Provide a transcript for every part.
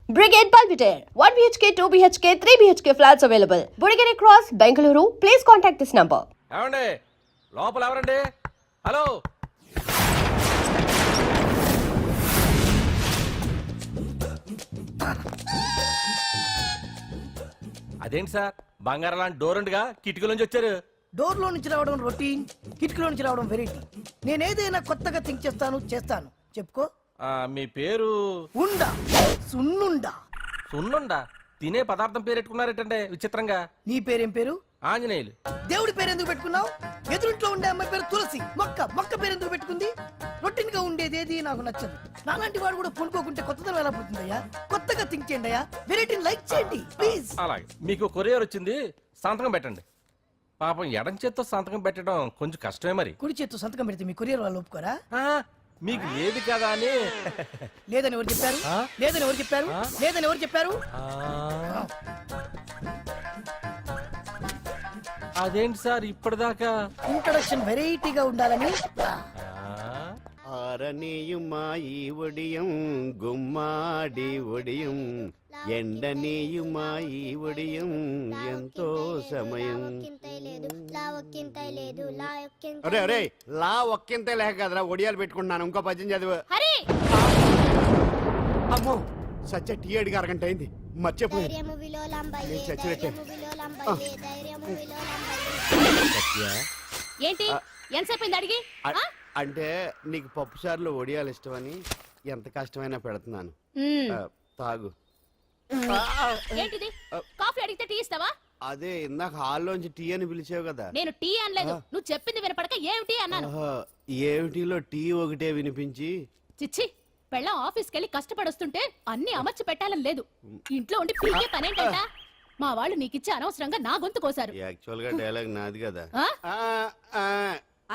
Brigade Palpitaire, 1 BHK, 2 BHK, 3 BHK flats available. Burigere Cross, Bengaluru. Please contact this number. ఏమండి లోపల ఎవరండి? Hello అదేంటి sir బంగారం లాంటి డోర్ ఉండగా కిటికీలోంచి వచ్చారు? డోర్ లో నుంచి రావడం రొటీన్, కిటికీలో నుంచి రావడం వెరైటీ. నేనేదైనా కొత్తగా థింక్ చేస్తాను. చెప్పుకో. మీ పేరు? ఉండా, సున్నుండా. సున్నుండా? తినే పదార్థం పేరు పెట్టుకున్నారేటండి విచిత్రంగా. నీ పేరేం పేరు? ఆంజనేయులు. దేవుడి పేరు ఎందుకు పెట్టుకున్నావు? ఎదురింట్లో ఉండే అమ్మాయి పేరు తులసి. మొక్క పేరు ఎందుకు పెట్టుకుంది? రొటీన్ గా ఉండేది ఏది నాకు నచ్చదు. నాలాంటి వాడు కూడా కొనుక్కోకుంటే కొత్తదనం ఎలా పోతుందయ్యా? కొత్తగా థింక్ చేయండి అయ్యా, వెరైటీని లైక్ చేయండి ప్లీజ్. అలాగే, మీకు కొరియర్ వచ్చింది, సంతకం పెట్టండి. పాపం ఎడం చేత్తో సంతకం పెట్టడం కొంచెం కష్టమే మరి. కుడి చేత్తో సంతకం పెడితే మీ కొరియర్ వాళ్ళు ఒప్పుకోరా? మీకు లేదు కదా అని. లేదని ఎవరు చెప్పారు? లేదని ఎవరు చెప్పారు? లేదని ఎవరు చెప్పారు? అదేంటి సార్ ఇప్పటిదాకా ఇంట్రడక్షన్ వెరైటీగా ఉండాలని. ఆరనీయుమాయి ఒడియం గుమ్మాడి ఒడియం ఎండనీయుమాయి ఒడియం ఎంతో సమయం. అరే అరే లా ఒక్కింతే లేక కదరా ఒడియాలు పెట్టుకుంటున్నాను. ఇంకో పద్యం చదివు. అమ్మో సత్య టీ అడిగి అరగంట అయింది, మర్చిపోయి చచ్చినట్టే. ఏంటి ఎంతసేపు అడిగి? అంటే నీకు పప్పు సార్లు ఒడియాలు ఇష్టమని ఎంత కష్టమైనా పెడుతున్నాను, తాగు. ఏంటిది? కాఫీ అడిగితే టీ ఇస్తావా? అదే ఇందాక హాల్లోంచి టీ అని పిలిచావు కదా. నేను టీ అనలేదు, నువ్వు చెప్పింది వినపడక ఏమిటి అన్నాను. ఏమిటిలో టీ ఒకటే వినిపించి. చిచ్చి, పెళ్ళం ఆఫీస్కి వెళ్ళి కష్టపడొస్తుంటే అన్ని అమర్చి పెట్టాలని లేదు. ఇంట్లో ఉండి పీకే పనేంటంట? మా వాళ్ళు నీకిచ్చి అనవసరంగా నా గొంతు కోసారు. యాక్చువల్ గా డైలాగ్ నాది కదా.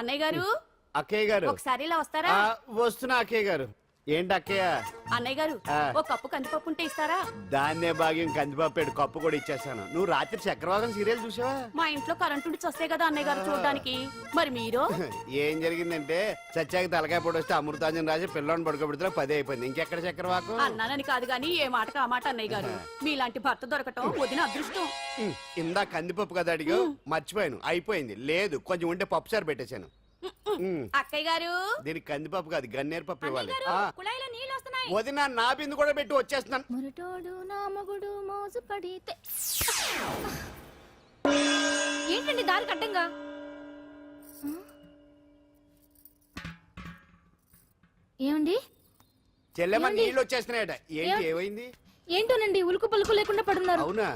అన్నయ్య గారు, అక్కయ్య గారు ఒకసారి ఇలా వస్తారా? వస్తున్నా అక్కయ్య గారు. ఏంటి అక్కయ్య? అన్నయ్య గారు ఒక కప్పు కందిపప్పు ఉంటే ఇస్తారా? దాన్నే భాగ్యం కందిపప్పు కప్పు కూడా ఇచ్చేసాను. నువ్వు రాత్రి చక్రవాదం సీరియల్ చూసావా? మా ఇంట్లో కరెంటు ఉండి వస్తే కదా అన్నయ్య గారు చూడడానికి. మరి మీరు? ఏం జరిగిందంటే సత్యాకి తలకాయ పొడి వస్తే అమృతాంజన్ రాజు పిల్లని పడుకోబెడితే 10 అయిపోయింది. ఇంకెక్కడ చక్రవాకం? అన్నానని కాదు గానీ ఏ మాటకు ఆ మాట అన్నయ్య గారు. మీలాంటి భర్త దొరకటం వదిన అదృష్టం. ఇందా కందిపప్పు కదా అడిగా, మర్చిపోయాను. అయిపోయింది. లేదు కొంచెం ఉంటే పప్పు సార్ పెట్టేశాను. అక్కయ్య గారు దీనికి కందిపప్పు కాదు గన్నేరు పప్పు ఇవ్వాలి. కుళాయిలో నీళ్ళు వస్తున్నాయి. వదిన నా బిందు కూడా పెట్టి వచ్చేస్తున్నాను. మురటోడు నా మగుడు మోసు పడితే. ఏంటండి దారి కట్టంగా? ఏమండి చెల్లెమ్మ నీళ్ళు వచ్చేస్తున్నాయట. ఏంటి ఏమైంది? ఏంటోనండి ఉలుకు పలుకు లేకుండా పడున్నారు. అవునా?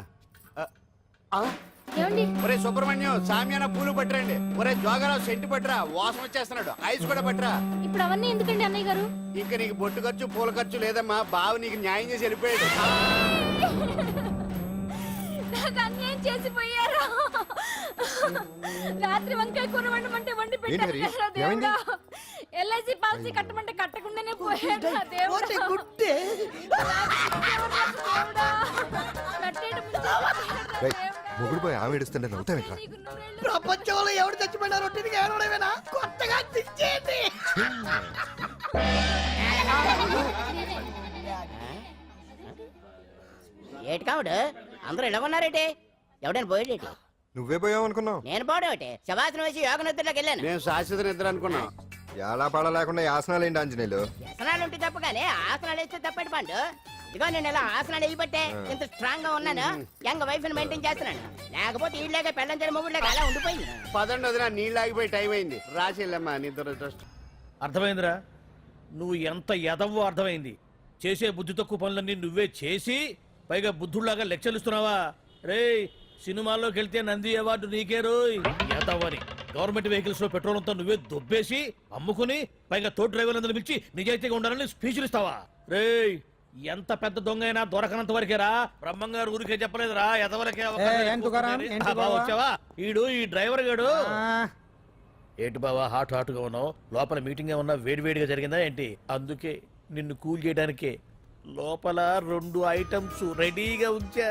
ఏమండి? ఒరే సుబ్రహ్మణ్యం సామ్యాన పూలు పట్టరండి. ఒరే జోగరావు సెంటు పట్టరా, వాసన వచ్చేస్తున్నాడు. ఐస్ కూడా పట్టరా. ఇప్పుడు అవన్నీ ఎందుకండి అన్నయ్య గారు? ఇంకా నీకు బొట్టు ఖర్చు పూల ఖర్చు లేదమ్మా. బావు నీకు న్యాయం చేసి వెళ్ళిపోయాడు. నాకు అన్యాయం చేసిపోయారు. రాత్రి వంకాయ కూర వండమంటే వండి పెట్టారు కదా దేవుడా. ఎల్ఐసి పాలసీ కట్టమంటే కట్టకుండానే పోయాడు దేవుడా. మొగుడు పోయి ఆమె ఏడుస్తుంటే నవ్వుతావేంట్రా? ప్రపంచంలో ఎవరు చచ్చిపోయినా రొట్టెకి ఏడవడమేనా? కొత్తగా తెచ్చేయండి. ఏటి కావుడు అందరూ ఇలా ఉన్నారేటి? ఎవడైనా పోయేటి? నువ్వే పోయావు అనుకున్నావు. నేను పోవడం ఒకటి శవాసనం వేసి యోగ నిద్రలోకి వెళ్ళాను. నేను శాశ్వత నిద్ర అనుకున్నా. ఎలా పాడ లేకుండా ఆసనాలు ఏంటి ఆంజనేయులు? ఆసనాలు ఉంటే తప్ప కానీ ఆసనాలు వేస్తే తప్పటి పండు. ఇదిగో నేను ఇలా ఆసనాలు వేయబట్టే ఇంత స్ట్రాంగ్ గా ఉన్నాను. యంగ్ వైఫ్ ని మెయింటైన్ చేస్తున్నాను. లేకపోతే ఇళ్ళగా పెళ్ళంచని మొగుడులాగా అలా ఉండిపోయింది. పదండి వదిన, నీళ్ళు ఆగిపోయి టైం అయింది. రాసేళ్ళమ్మా నిద్ర. అర్థమైందిరా? నువ్వు ఎంత ఎదవో అర్థమైంది. చేసే బుద్ధి తక్కువ పనులన్నీ నువ్వే చేసి పైగా బుద్ధుళ్లాగా లెక్చర్లు ఇస్తున్నావా? రే సినిమాల్లోకి వెళ్తే నంది అవార్డు నీకే రోయ్. ఎదవని గవర్నమెంట్ వెహికల్స్ లో పెట్రోల్ అంతా నువ్వే దొబ్బేసి అమ్ముకుని పైగా తోటి డ్రైవర్లందరూ పిలిచి నిజాయితీగా ఉండాలని స్పీచ్లు ఇస్తావా? రే ఎంత పెద్ద దొంగ అయినా దొరకనంత వరకేరా. బ్రహ్మంగారు ఊరికే చెప్పలేదురా ఎదవరకే. వచ్చావా? ఈడు ఈ డ్రైవర్ గాడు. ఏంటి బావా హాట్ గా ఉన్నావు? లోపల మీటింగ్ ఏమన్నా వేడివేడిగా జరిగిందా ఏంటి? అందుకే నిన్ను కూల్ చేయడానికే లోపల 2 ఐటమ్స్ రెడీగా ఉంచా.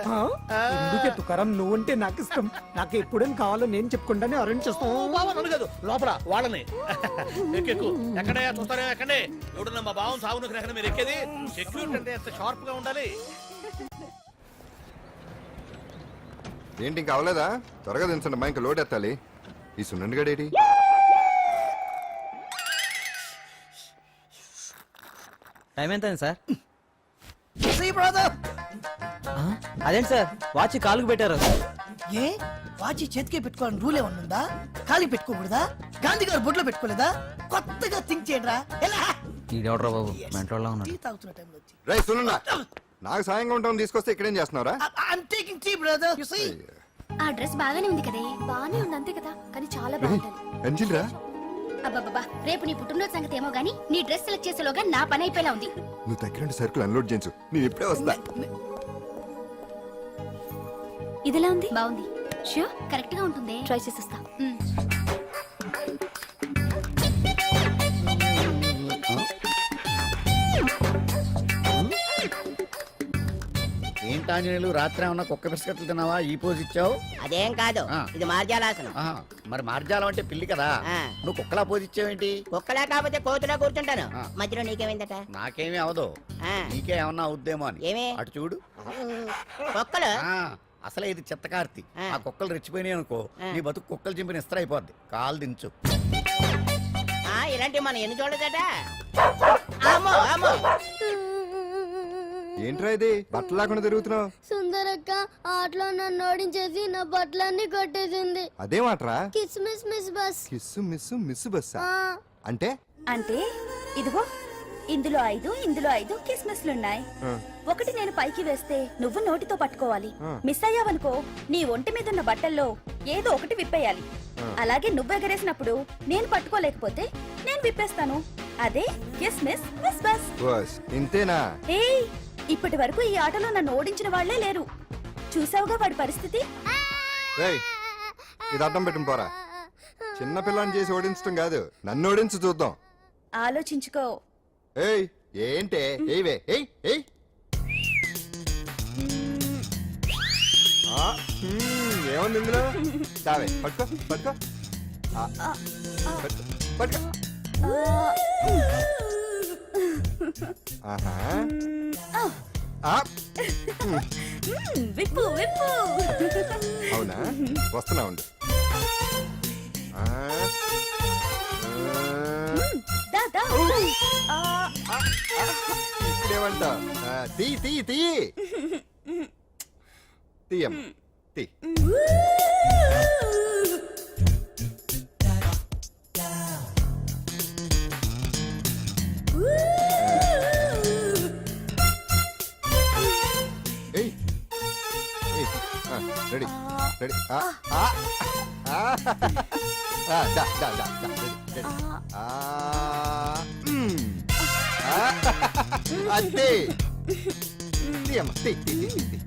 తుకారం నువ్వుంటే నాకు ఇష్టం. నాకు ఎప్పుడేం కావాలో నేను చెప్పుకుంటానే అరేంజ్ చేస్తాను. కాదు లోపల వాళ్ళని ఎక్కెక్కు. ఎక్కడయ్యా చూస్తారా? ఎక్కడే ఎవడన్నా మా బావం సాగును మీరు ఎక్కేది. సెక్యూరిటీ అంటే ఎంత షార్ప్ గా ఉండాలి. ఏంటి ఇంకా అవలేదా? త్వరగా దించండి అమ్మా, ఇంకా లోడ్ ఎత్తాలి. ఈ సున్నండి గడేటి? టైం ఎంత అయింది సార్? See, brother. అదేంటి సార్ వాచ్ కాలుకు పెట్టారు? ఏ వాచి చేతికే పెట్టుకోవాలని రూల్ ఏమన్నా ఉందా? ఖాళీ పెట్టుకోకూడదా? గాంధీ గారు బొట్లో పెట్టుకోలేదా? కొత్తగా థింక్ చేయండిరా. ఎలా ఈడెవడ్రా బాబు మెంటోళ్ళ టీ ఉన్నాడు. తాగుతున్న టైంలో వచ్చి రై సున్నుండా, నాకు సాయంగా ఉంటాం తీసుకొస్తే ఇక్కడేం చేస్తున్నారా? I'm taking tea, brother. You see? ఆ డ్రెస్ బాగానే ఉంది కదే. బాగానే ఉంది అంతే కదా, కానీ చాలా బాగుంటుంది. అంజిల్ రా, అబ్బబ్బబ్బా, రేపు నీ పుట్టినరోజు సంగతి ఏమో గానీ నీ డ్రెస్ సెలెక్ట్ చేసేలోగా నా పని అయిపోయేలా ఉంది. నువ్వు దగ్గర సరుకులు అన్లోడ్ చేయించు, నేను ఇప్పుడే వస్తా. ఇదిలా ఉంది, బాగుంది. షూర్ కరెక్ట్ గా ఉంటుంది, ట్రై చేసేస్తా. ఏంటాంజనేయులు రాత్రి ఏమన్నా కుక్క బిస్కెట్లు తిన్నావా? ఈ పోజ్ ఇచ్చావు. అదేం కాదు, ఆ. ఇది మార్జాలాసనం. ఆహా, మరి మార్జాలం అంటే పిల్లి కదా, ఆ. నువ్వు కుక్కలా పోజ్ ఇచ్చావేంటి? కుక్కలా కాకపోతే కోతులా కూర్చుంటాను. ఆ. మధ్యలో నీకేమైందట? నాకేమీ అవదు, ఆ. నీకే ఏమన్నా అవుద్దేమో అని. ఏమి? అటు చూడు. కుక్కలు ఆ, అసలే ఇది చిత్తకార్తి. ఆ. ఆ కుక్కలు రెచ్చిపోయినాయి అనుకో, ఆ. నీ బతుకు కుక్కలు చింపిన ఇస్త్ర అయిపోద్ది. కాలు దించు. ఇలాంటివి మనం ఎన్ని చూడదట. అమ్మో అమ్మో, ఏంట్రా ఇది బట్టలు లేకుండా తిరుగుతున్నావు? సుందరక్క ఆటలో నన్ను ఓడించేసి నా బట్టలన్నీ కొట్టేసింది. అదేమాట్రా? కిస్మిస్ miss bus. Kiss miss miss బస్సా అంటే? అంటే ఇదిగో ఇందులో 5 కిస్మిస్లున్నాయి. ఒకటి నేను పైకి వేస్తే నువ్వు నోటితో పట్టుకోవాలి. మిస్ అయ్యావనుకో నీ ఒంటి మీద ఉన్న బట్టల్లో ఏదో ఒకటి విప్పేయాలి. అలాగే నువ్వు ఎగరేసినప్పుడు నేను పట్టుకోలేకపోతే నేను విప్పేస్తాను. అదే కిస్మిస్ మిస్ బస్. బస్ ఇంతేనా? ఏయ్, ఇప్పటి వరకు ఈ ఆటలో నన్ను ఓడించిన వాళ్లే లేరు. చూసావుగా వాడి పరిస్థితి. రేయ్, ఇది అర్థం పెట్టుకుని పోరా. చిన్న పిల్లని చేసి ఓడించడం కాదు, నన్ను ఓడించి చూద్దాం. ఆలోచించుకో. ఏయ్ ఏంటే? ఏవే ఏయ్ ఏయ్. ఏముంది ఇందులో? దావే పట్టుకో పట్టుకో. పట్టుకో పట్టుకో. ఆహా. విప్పు విప్పు. అవునా, వస్తున్నా ఉండు. ఇప్పుడేమంటా? తీ తీ తీ తీయమ్మ తీ. Ready ready. అంతే తీయమ్మ తీ తీ తీ తీ.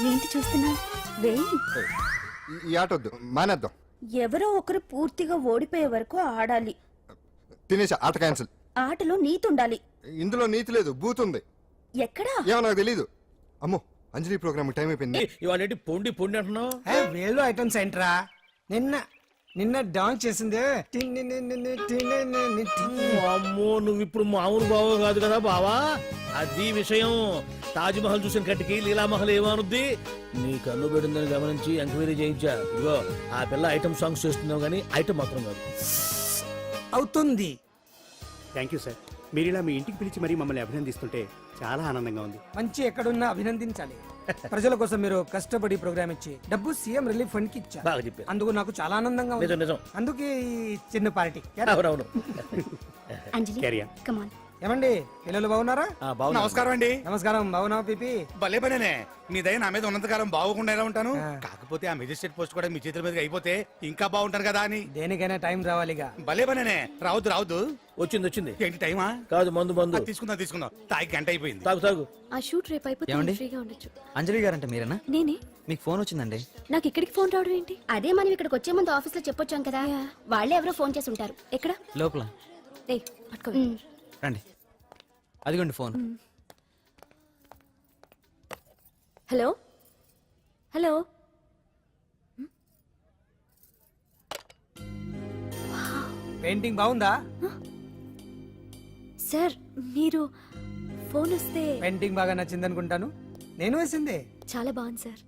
ఏంటి చూస్తున్నా? వేయి. ఈ ఆట వద్దు, మానేద్దాం. ఎవరో ఒకరు పూర్తిగా ఓడిపోయే వరకు ఆడాలి. తినేసా, ఆట క్యాన్సిల్. ఆటలో నీతి ఉండాలి. ఇందులో నీతి లేదు, బూత్ ఉంది. ఎక్కడా? ఏమో నాకు తెలీదు. అమ్మో, అంజలి ప్రోగ్రామ్ టైం అయిపోయింది. ఇవాళ ఏంటి పొండి పొండి అంటున్నావు? వేలు ఐటమ్స్ ఏంట్రా? నిన్న డాన్స్ చేసిందే. అమ్మో, నువ్వు ఇప్పుడు మామూలు బావ కాదు కదా బావా. అది విషయం. తాజ్ మహల్ చూసిన కట్టికి లీలామహల్ ఏమనుద్ది? నీ కన్ను పెడిందని గమనించి ఎంక్వైరీ చేయించా. ఇగో ఆ పిల్ల ఐటమ్ సాంగ్స్ చేస్తున్నావు కానీ ఐటమ్ మాత్రం కాదు. అవుతుంది. Thank you sir. మీరు ఇలా మీ ఇంటికి పిలిచి మరీ మమ్మల్ని అభినందిస్తుంటే చాలా ఆనందంగా ఉంది. మంచి ఎక్కడున్నా అభినందించాలి. ప్రజల కోసం మీరు కష్టపడి ప్రోగ్రామ్ ఇచ్చి డబ్బు సీఎం రిలీఫ్ ఫండ్ కి ఇచ్చారు. బాగా చెప్పారు. అందుకు నాకు చాలా ఆనందంగా ఉంది. నిజం నిజం. అందుకే ఈ చిన్న పార్టీ. అవునవును. అంజలి క్యారియా. Come on. ఏమండి, పిల్లలు బాగున్నారా? నమస్కారం అండి. నమస్కారం. బాగున్నావు పిపి? భలే పనేనే. మీ దయ నా మీద ఉన్నంతకాలం బాగుకుండా ఎలా ఉంటాను. కాకపోతే ఆ మెజిస్ట్రేట్ పోస్ట్ కూడా మీ చేతుల మీదకి అయిపోతే ఇంకా బాగుంటాను కదా అని. దేనికైనా టైం రావాలిగా. భలే పనేనే. రావద్దు రావద్దు. వచ్చింది వచ్చింది. ఏంటి టైమా? కాదు మందు మందు. తీసుకుందాం తీసుకుందాం. తాగి గంట అయిపోయింది. తాగు తాగు. ఆ షూట్ రేపు అయిపోతే ఫ్రీగా ఉండొచ్చు. అంజలి గారంటే మీరేనా? నేనే. మీకు ఫోన్ వచ్చిందండి. నాకు ఇక్కడికి ఫోన్ రావడం ఏంటి? అదే మనం ఇక్కడికి వచ్చే ముందు ఆఫీస్ లో చెప్పొచ్చాం కదా. వాళ్ళే ఎవరో ఫోన్ చేసి ఉంటారు. ఎక్కడ? లోపల. పట్టుకో రండి అదిగోండి ఫోన్ హలో హలో పెయింటింగ్ బాగుందా సార్ మీరు ఫోన్ వస్తే పెయింటింగ్ బాగా నచ్చింది అనుకుంటాను నేను వేసిందే చాలా బాగుంది సార్.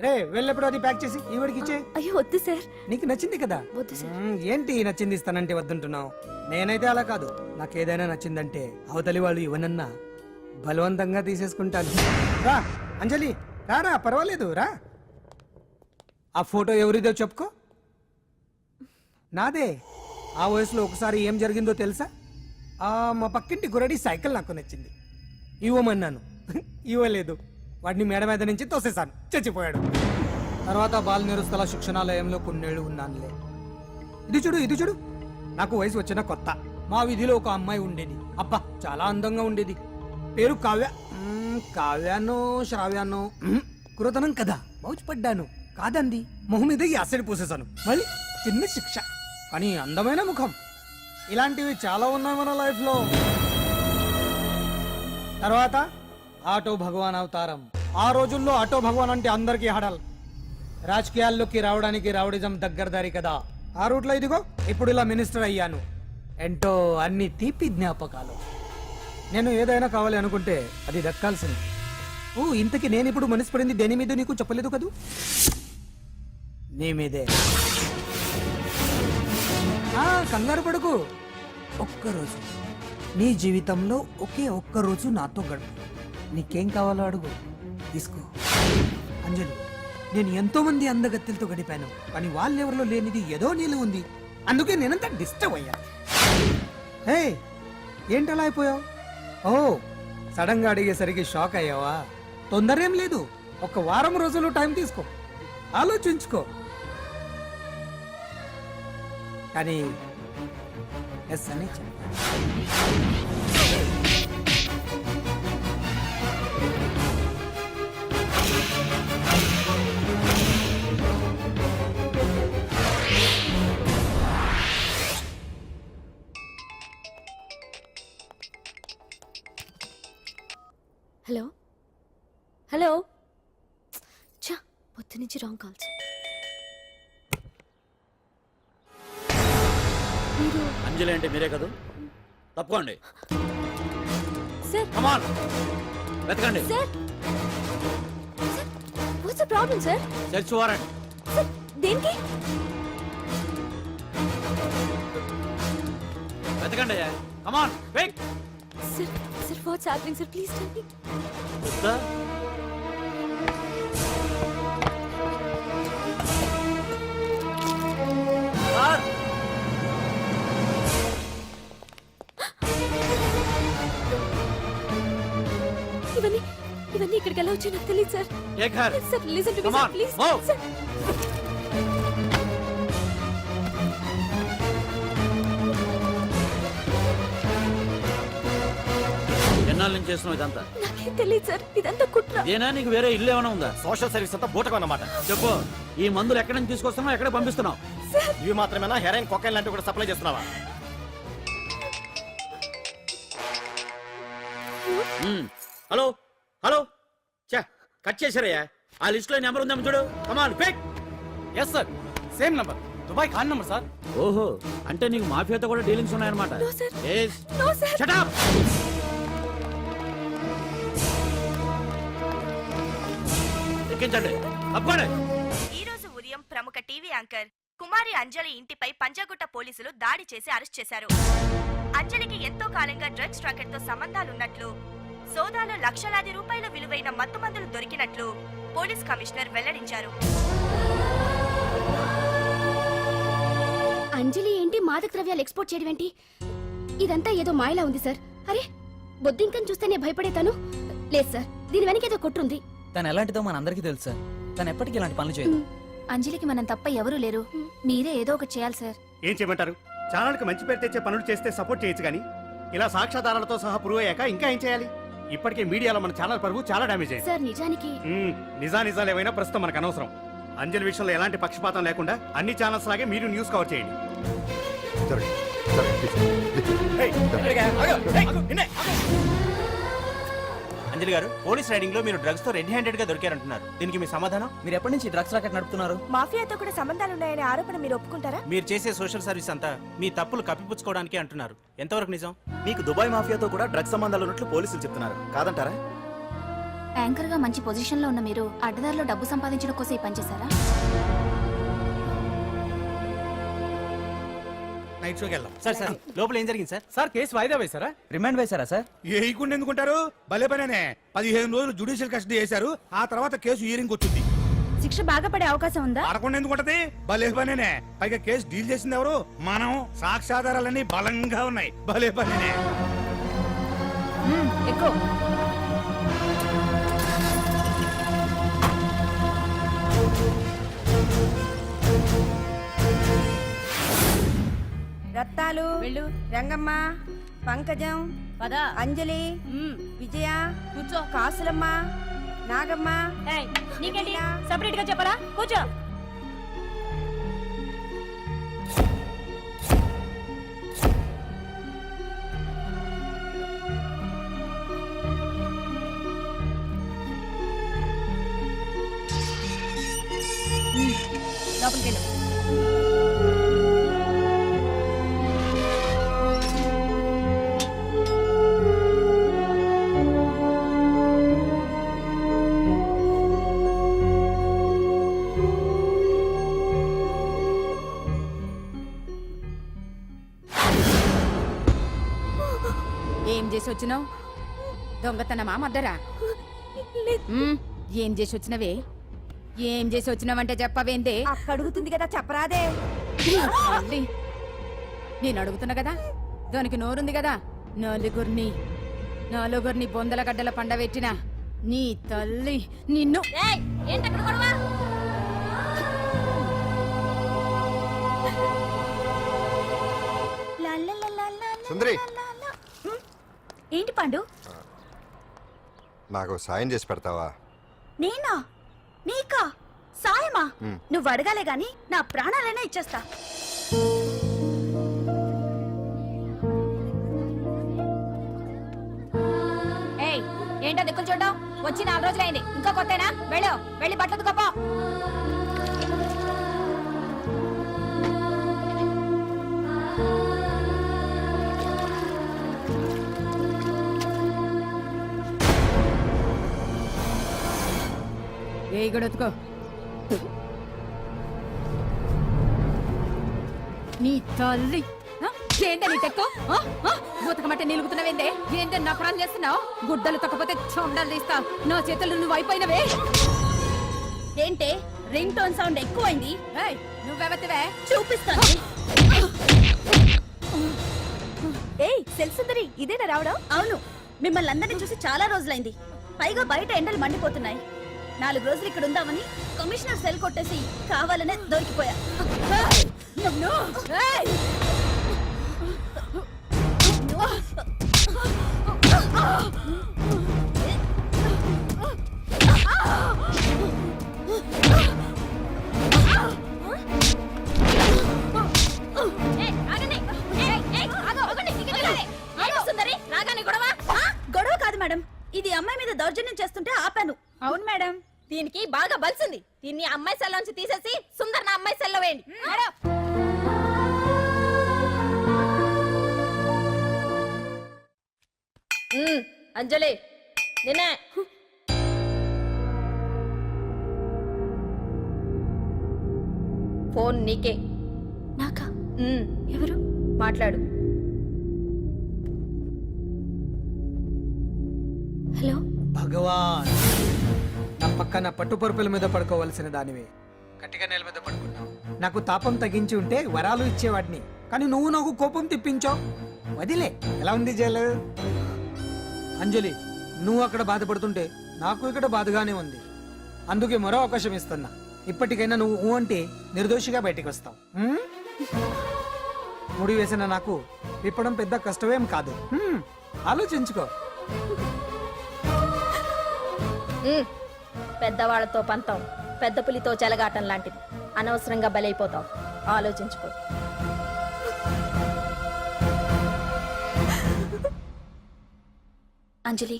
రే వెళ్ళప్పుడు అది ప్యాక్ చేసి ఈవిడికి ఇచ్చే అయ్యో వద్దు సార్. నీకు నచ్చింది కదా. వద్దు సార్. ఏంటి నచ్చింది ఇస్తానంటే వద్దంటున్నావు? నేనైతే అలా కాదు, నాకేదైనా నచ్చిందంటే అవతలి వాళ్ళు ఇవ్వనన్నా బలవంతంగా తీసేసుకుంటాను. రా అంజలి రా పర్వాలేదు రా. ఆ ఫోటో ఎవరిదో చెప్పుకో. నాదే. ఆ వయసులో ఒకసారి ఏం జరిగిందో తెలుసా? మా పక్కింటి గురడి సైకిల్ నాకు నచ్చింది, ఇవ్వమన్నాను, ఇవ్వలేదు. వాడిని మేడ మీద నుంచి తోసేశాను, చచ్చిపోయాడు. తర్వాత బాల నిరుస్తల శిక్షణాలయంలో కొన్నేళ్లు ఉన్నానులే. ఇది చూడు నాకు వయసు వచ్చిన కొత్త మా వీధిలో ఒక అమ్మాయి ఉండేది. అబ్బా చాలా అందంగా ఉండేది. పేరు కావ్య. కావ్యానో శ్రావ్యానో కురతనం కదా. మౌచిపడ్డాను. కాదండి, మొహం మీద యాసిడ్ పూసేశాను. మళ్ళీ చిన్న శిక్ష, కానీ అందమైన ముఖం. ఇలాంటివి చాలా ఉన్నాయి మన లైఫ్ లో. తర్వాత ఆటో భగవాన్ అవతారం. ఆ రోజుల్లో ఆటో భగవాన్ అంటే అందరికీ హడల్. రాజకీయాల్లోకి రావడానికి రౌడిజం దగ్గరదారి కదా. ఆ రూట్లో ఇదిగో ఇప్పుడు ఇలా మినిస్టర్ అయ్యాను. ఏంటో అన్ని తీపి జ్ఞాపకాలు. నేను ఏదైనా కావాలి అనుకుంటే అది దక్కాల్సింది. ఇంతకీ నేను ఇప్పుడు మనసు పడింది దేని మీద నీకు చెప్పలేదు కదూ? నీ మీదే. కంగారు పడుకు. ఒక్కరోజు నీ జీవితంలో ఒకే ఒక్కరోజు నాతో గడుపు. నీకేం కావాలో అడుగు, తీసుకో. అంజలి, నేను ఎంతో మంది అందగత్తెలతో గడిపాను, కానీ వాళ్ళెవరిలో లేనిది ఏదో నీళ్ళు ఉంది. అందుకే నేనంతా డిస్టర్బ్ అయ్యా. హే ఏంటలా అయిపోయావు? సడన్ గా అడిగేసరికి షాక్ అయ్యావా? తొందర ఏం లేదు, ఒక వారం రోజులు టైం తీసుకో, ఆలోచించుకో. కానీ ఎస్ అని చెప్పు. Hello hello. చా పొద్దు నుంచి రాంగ్ కాల్స్. మీరు అంజలి అంటే మీరే కదా? తప్పుకోండి. సార్ కమాన్ వెతకండి. Sir what's the problem sir? Search warrant. Sir దేనికి? వెతకండి. Come on quick. Sir sir what's happening sir? Please tell me. వస్తా. సార్ ఇవన్నీ ఇక్కడికి ఎలా వచ్చి నాకు తెలియదు sir. Sir listen to me sir please. Sir ఎన్నాళ్ళ నుంచి చేస్తున్నావు ఇదంతా? నాకేం తెలియదు సార్, ఇదంతా కుట్ర. ఇదేనా నీకు వేరే ఇల్లు ఏమైనా ఉందా? సోషల్ సర్వీస్ అంతా బూటకం అన్నమాట. చెప్పు, ఈ మందులు ఎక్కడి నుంచి తీసుకొస్తున్నావు, ఎక్కడ పంపిస్తున్నావు? ఇవి మాత్రమేనా? హెరాయిన్, కొకైన్ లాంటివి కూడా సప్లై చేస్తున్నావా? హలో హలో, చా కట్ చేశారయ్యా. ఆ లిస్ట్ లో నెంబర్ ఉందేమో చూడు. Come on quick. Yes sir, same number, Dubai Khan number sir. ఓహో, అంటే నీకు మాఫియాతో కూడా డీలింగ్స్ ఉన్నాయన్నమాట. No, sir. Yes. No, sir. Shut up. ఎక్కించండి. తప్పండి. ఈ రోజు ఉదయం ప్రముఖ టీవీ యాంకర్ కుమారి అంజలి ఇంటిపై పంజాగుట్ట పోలీసులు దాడి చేసి అరెస్ట్ చేశారు. అంజలికి ఎంతో కాలంగా డ్రగ్స్ ట్రాకెట్ తో సంబంధాలున్నట్లు, సోదాలో లక్షలాది రూపాయల విలువైన మత్తు మందులు దొరికినట్లు పోలీస్ కమిషనర్ వెల్లడించారు. అంజలి ఏంటి మాదక ద్రవ్యాలు ఎక్స్పోర్ట్ చేయడం ఏంటి? ఇదంతా ఏదో మాయలా ఉంది సార్. అరే బొద్దింకని చూస్తేనే భయపడేతాను. లేదు సార్, దీని వెనక ఏదో కుట్రుంది. తను ఎలాంటిదో మనందరికీ తెలుసు సార్. తను ఎప్పటికీ ఇలాంటి పనులు చేయదు. అంజలికి మనం తప్ప ఎవరూ లేరు. మీరే ఏదో ఒకటి చేయాలి సార్. ఏం చేయమంటారు? ఛానల్కి మంచి పేరు తెచ్చే పనులు చేస్తే సపోర్ట్ చేయొచ్చు కానీ ఇలా సాక్ష్యాధారాలతో సహా ప్రూవ్ అయ్యాక ఇంకా ఏం చేయాలి? ఇప్పటికే మీడియాలో మన ఛానల్ పరువు చాలా డ్యామేజ్ అయింది. సార్ నిజానికి నిజాలు ఏమైనా ప్రస్తుతం మనకు అనవసరం. అంజలి విషయంలో ఎలాంటి పక్షపాతం లేకుండా అన్ని ఛానల్స్ లాగే మీరు న్యూస్ కవర్ చేయండి. అంజలి గారు పోలీస్ రైడింగ్ లో మీరు డ్రగ్స్ తో రెడ్ హ్యాండెడ్ గా దొరికారంటున్నారు. దీనికి మీ సమాధానం? మీరు ఎప్పటి నుంచి డ్రగ్స్ రాకెట్ నడుపుతున్నారు? మాఫియాతో కూడా సంబంధాలున్నాయనే ఆరోపణ మీరు ఒప్పుకుంటారా? మీరు చేసే సోషల్ సర్వీస్ అంతా మీ తప్పులు కప్పిపుచ్చుకోవడానికి అంటున్నారు. ఎంతవరకు నిజం? మీకు దుబాయ్ మాఫియాతో కూడా డ్రగ్స్ సంబంధాలు ఉన్నట్లు పోలీసులు చెప్తున్నారు, కాదంటారా? యాంకర్ గా మంచి పొజిషన్ లో ఉన్న మీరు అడ్డదారిలో డబ్బు సంపాదించడం కోసం ఈ పనిచేశారా? నైట్ షోకి వెళ్దాం. సార్ సార్ లోపల ఏం జరిగింది సార్? సార్ కేసు వాయిదా వేశారా? రిమాండ్ వేశారా సార్? ఏయకుండా ఎందుకుంటారు? భలే పనేనే. 15 రోజులు జుడిషియల్ కస్టడీ చేశారు. ఆ తర్వాత కేసు హియరింగ్ వచ్చింది. శిక్ష బాగా పడే అవకాశం ఉందా? పడకుండా ఎందుకుంటది? భలే పనేనే. పైగా కేసు డీల్ చేసింది ఎవరు? మనం. సాక్ష్యాధారాలన్నీ బలంగా ఉన్నాయి. భలే పనేనే. ఎక్కువ రత్తాలు వెళ్ళు, రంగమ్మ, పంకజం, అంజలి, విజయ, కూర్చో, కాసులమ్మ, నాగమ్మ. నీకేంటి సపరేట్ గా చెప్పరా? కూర్చో. లోపలికి వెళ్ళు. ఏం చేసి వచ్చినావు? దొంగతనమా మద్దరా? ఏం చేసి వచ్చినవే? ఏం చేసి వచ్చినావంటే చెప్పవేందే? అడుగుతుంది కదా చెప్పరాదే. తల్లి, నేను అడుగుతున్నా కదా, దానికి నోరుంది కదా. నలుగురిని బొందల గడ్డల పండబెట్టిన నీ తల్లి నిన్ను. సుందరి ఏంటి పండు? నాకు సాయం చేసి పెడతావా? నేనా? నీకా సాయమా? నువ్వు అడగాలే గాని నా ప్రాణాలైనా ఇచ్చేస్తా. ఏయ్, ఏంటో దిక్కులు చూడడం? వచ్చి 4 రోజులైంది, ఇంకా కొత్తేనా? వెళ్ళి బట్టలు కప్ప. ఏ గడొత్తుకో. నీ తల్లి ఏందే నీ టెక్కు? బూతకమంటే నిలుగుతున్నావేందే? ఏందే నకరాలు చేస్తున్నావు? గుడ్డలు తక్కపోతే చొండలు తీస్తా. నా చేతులు నువ్వు అయిపోయినవే. ఏంటే రింగ్ టోన్ సౌండ్ ఎక్కువైంది? నువ్వెవతివే? చూపిస్తాను. ఏయ్ సెల్సుందరి, ఇదేనా రావడం? అవును, మిమ్మల్ని అందరినీ చూసి చాలా రోజులైంది. పైగా బయట ఎండలు మండిపోతున్నాయి. 4 రోజులు ఇక్కడ ఉందామని కమిషనర్ సెల్ కొట్టేసి కావాలనే దొరికిపోయా. గొడవ కాదు మేడం, ఇది అమ్మాయి మీద దౌర్జన్యం చేస్తుంటే ఆపాను. అవును మేడం, దీనికి బాగా బలిసింది. దీన్ని అమ్మాయి సెల్లోంచి తీసేసి సుందర్ నా అమ్మాయి సెల్లో వేయండి. అంజలి, నిన్నే. ఫోన్ నీకే. నాకా? ఎవరు? మాట్లాడు. హలో. భగవాన్, నా పక్కన పట్టుపరుపుల మీద పడుకోవలసిన దానివే గట్టిగా నేల మీద పడుకున్నావు. నాకు తాపం తగ్గించి ఉంటే వరాలు ఇచ్చేవాడిని, కానీ నువ్వు నాకు కోపం తెప్పించావు. వదిలే. ఎలా ఉంది జైలు? అంజలి, నువ్వు అక్కడ బాధపడుతుంటే నాకు ఇక్కడ బాధగానే ఉంది. అందుకే మరో అవకాశం ఇస్తున్నా. ఇప్పటికైనా నువ్వు అంటే నిర్దోషిగా బయటికి వస్తావు. ముడి వేసిన నాకు విప్పడం పెద్ద కష్టమేం కాదు. ఆలోచించుకో. పెద్దవాళ్లతో పంతం పెద్ద పులితో చెలగాటం లాంటిది. అనవసరంగా బలైపోతావు. ఆలోచించుకో. అంజలి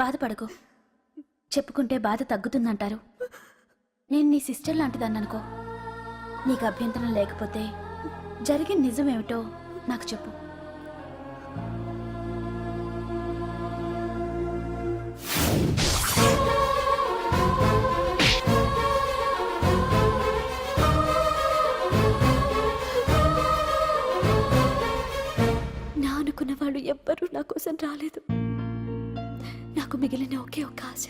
బాధపడకు, చెప్పుకుంటే బాధ తగ్గుతుందంటారు. నేను నీ సిస్టర్ లాంటిదాన్ని అనుకో. నీకు అభ్యంతరం లేకపోతే జరిగిన నిజమేమిటో నాకు చెప్పు. నా అనుకున్న వాళ్ళు ఎవ్వరూ నా కోసం రాలేదు. నాకు మిగిలిన ఒకే ఒక ఆశ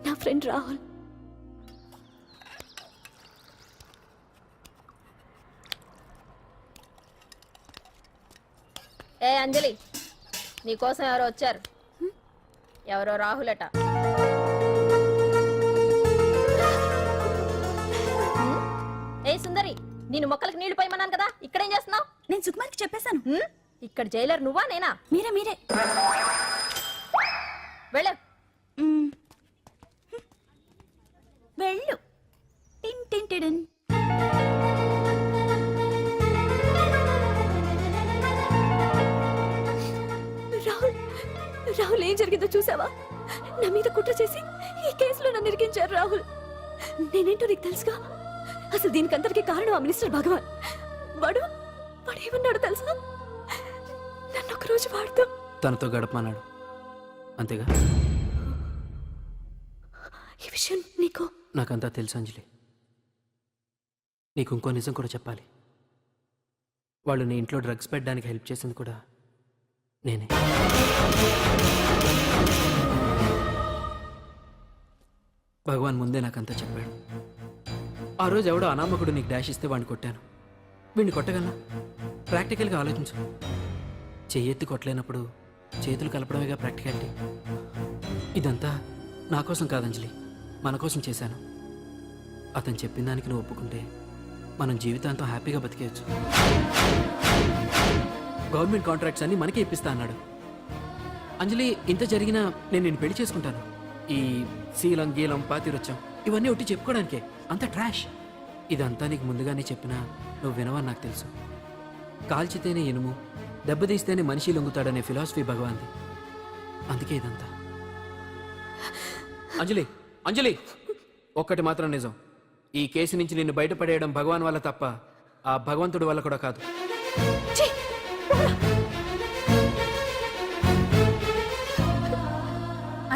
నా ఫ్రెండ్ రాహుల్. ఏ అంజలి, నీకోసం ఎవరో వచ్చారు. ఎవరో రాహులట. ఏ సుందరి, నేను మొక్కలకు నీళ్లు పోయమన్నాను కదా, ఇక్కడేం చేస్తున్నావు? నేను సుకుమార్కి చెప్పేశాను. ఇక్కడ జైలర్ నువ్వా నేనా? మీరే వెళ్ళు. వెళ్ళు. టిన్ టిన్ టిడిన్. రాహుల్, రాహుల్ ఏం జరిగిందో చూసావా? నా మీద కుట్ర చేసి ఈ కేసులో నన్ను ఇరికించారు రాహుల్. నేనేంటో నీకు తెలుసుగా. అసలు దీనికంతటికీ కారణం ఆ మినిస్టర్ భగవాన్. వాడు వాడు ఏమన్నాడు తెలుసా? నన్ను ఒకరోజు వాడుతూ తనతో గడపమన్నాడు, అంతేగా? ఈ విషయం నీకు నాకంతా తెలుసు అంజలి. నీకు ఇంకో నిజం కూడా చెప్పాలి. వాళ్ళు నీ ఇంట్లో డ్రగ్స్ పెట్టడానికి హెల్ప్ చేసింది కూడా నేనే. భగవాన్ ముందే నాకంతా చెప్పాడు. ఆ రోజు ఎవడో అనామకుడు నీకు డాష్ ఇస్తే వాడిని కొట్టాను. వీడిని కొట్టగలనా? ప్రాక్టికల్గా ఆలోచించు. చెయ్యెత్తి కొట్టలేనప్పుడు చేతులు కలపడమేగా ప్రాక్టికాలిటీ. ఇదంతా నా కోసం కాదంజలి, మన కోసం చేశాను. అతను చెప్పిన దానికి నువ్వు ఒప్పుకుంటే మనం జీవితాంతం హ్యాపీగా బతికేయచ్చు. గవర్నమెంట్ కాంట్రాక్ట్స్ అన్ని మనకే ఇప్పిస్తా అన్నాడు. అంజలి, ఇంత జరిగినా నేను నిన్ను పెళ్లి చేసుకుంటాను. ఈ శీలం గీలం పాతిరొచ్చాం ఇవన్నీ ఒట్టి చెప్పుకోవడానికే. అంత ట్రాష్. ఇదంతా నీకు ముందుగానే చెప్పినా నువ్వు వినవని నాకు తెలుసు. కాల్చితేనే ఇనుము, దెబ్బతీస్తేనే మనిషి లొంగుతాడనే ఫిలాసఫీ భగవాన్ది. అందుకే ఇదంతా. అంజలి, అంజలి, ఒక్కటి మాత్రం నిజం. ఈ కేసు నుంచి నిన్ను బయటపడేయడం భగవాన్ వల్ల తప్ప ఆ భగవంతుడి వల్ల కూడా కాదు.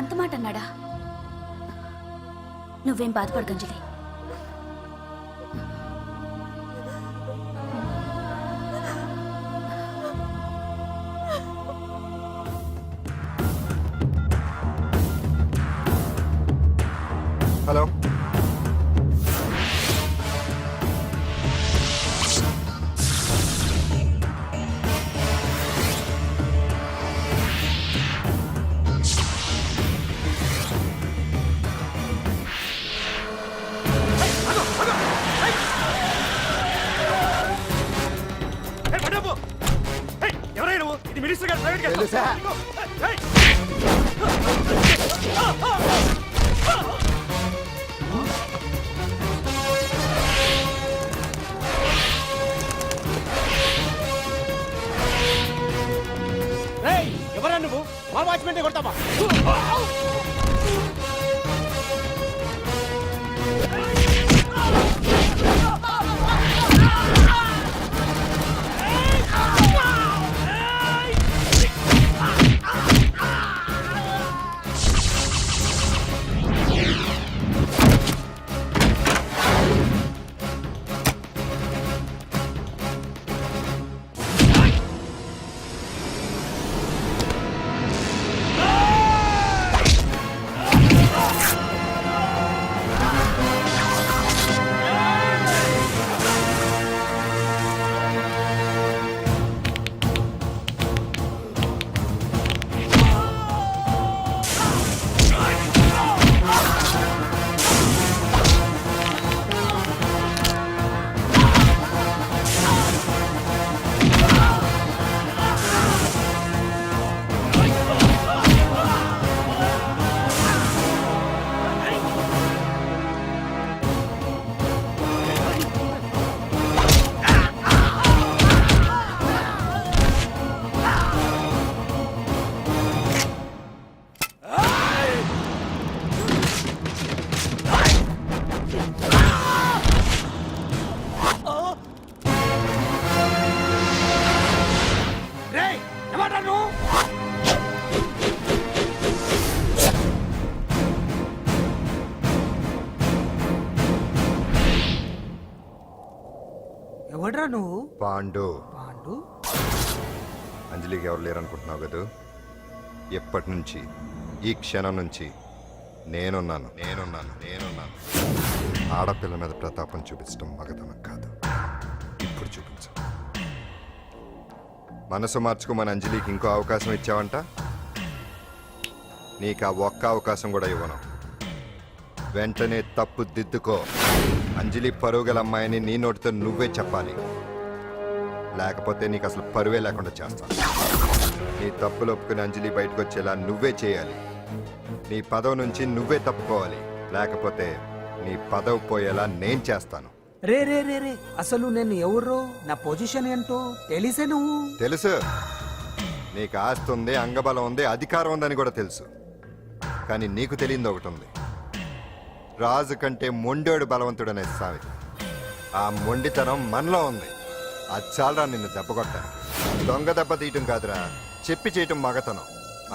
అంత మాట అన్నాడా? నువ్వేం బాధపడకంజలి. హలో, ఎవరైనా నువ్వు? ఇది మినిస్టర్ గారు ప్రైవేట్ గారు. తెలుసా? ఏయ్! రేయ్, ఎవరా నువ్వు? మా వాచ్మెన్ కొడతావా? ఎవడ్రా నువ్వు? ఎవడ్రా నువ్వు? పాండు. పాండు? అంజలికి ఎవరు లేరనుకుంటున్నావు కదా, ఎప్పటి నుంచి, ఈ క్షణం నుంచి నేనున్నాను. ఆడపిల్ల మీద ప్రతాపం చూపించడం మగతనం కాదు. ఇప్పుడు చూపించు. మనసు మార్చుకోమని అంజలికి ఇంకో అవకాశం ఇచ్చావంట. నీకు ఆ ఒక్క అవకాశం కూడా ఇవ్వను. వెంటనే తప్పు దిద్దుకో. అంజలి పరువుగల అమ్మాయిని నీ నోటితో నువ్వే చెప్పాలి, లేకపోతే నీకు అసలు పరువే లేకుండా చేస్తాను. నీ తప్పులు ఒప్పుకుని అంజలి బయటకు వచ్చేలా నువ్వే చేయాలి. నీ పదవి నుంచి నువ్వే తప్పుకోవాలి, లేకపోతే నీ పదవి పోయేలా నేను చేస్తాను. రే రే రే రే అసలు నేను ఎవరో, నా పొజిషన్ ఏంటో తెలిసే నువ్వు. తెలుసు. నీకు ఆస్తి ఉంది, అంగబలం ఉంది, అధికారం ఉందని కూడా తెలుసు. కానీ నీకు తెలియంది ఒకటి ఉంది. రాజు కంటే మొండోడు బలవంతుడనే సామెత. ఆ మొండితనం మనలో ఉంది. అది చాలరా నిన్ను దెబ్బ కొట్టాను. దొంగ దెబ్బ తీయటం కాదురా, చెప్పి చేయటం మగతనం.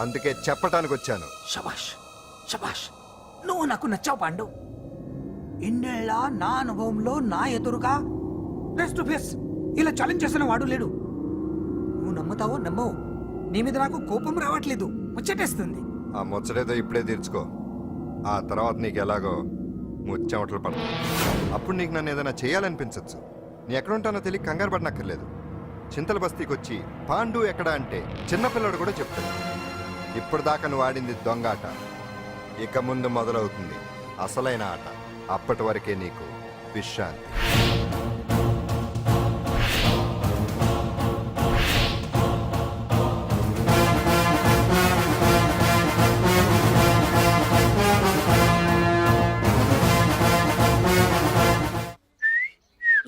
అందుకే చెప్పటానికి వచ్చాను. శబాష్ శబాష్, నువ్వు నాకు నచ్చావు పాండు. ఇన్నేళ్ళ నా అనుభవంలో నా ఎదురుగా ఫేస్ టు ఫేస్ ఇలా ఛాలెంజ్ చేసిన వాడు లేడు. నువ్వు నమ్ముతావో నమ్మవు, నీ మీద నాకు కోపం రావట్లేదు, ముచ్చటేస్తుంది. ఆ ముచ్చటేదో ఇప్పుడే తీర్చుకో. ఆ తర్వాత నీకు ఎలాగో ముచ్చెమటలు పడతాయి. అప్పుడు నీకు నన్ను ఏదైనా చేయాలనిపించచ్చు. నీ ఎక్కడుంటానో తెలియ కంగారు పడనక్కర్లేదు. చింతల బస్తీకి వచ్చి పాండు ఎక్కడా అంటే చిన్నపిల్లడు కూడా చెప్తాడు. ఇప్పుడు దాకా నువ్వు ఆడింది దొంగ ఆట. ఇక ముందు మొదలవుతుంది అసలైన ఆట. అప్పటి వరకే నీకు విశ్రాంతి.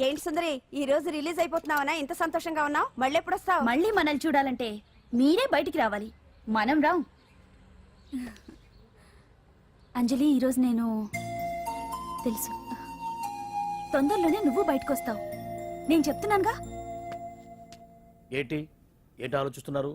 ఏంటి సుందరి, ఈ రోజు రిలీజ్ అయిపోతున్నావనా? ఇంత సంతోషంగా ఉన్నావు? మళ్ళీ ఎప్పుడు వస్తావు? మళ్ళీ మనల్ని చూడాలంటే మీరే బయటికి రావాలి, మనం రాం. అంజలి, ఈరోజు నేను తెలుసు, తొందరలోనే నువ్వు బయటకు వస్తావు. నేను చెప్తున్నానుగా. ఏంటి ఆలోచిస్తున్నారు?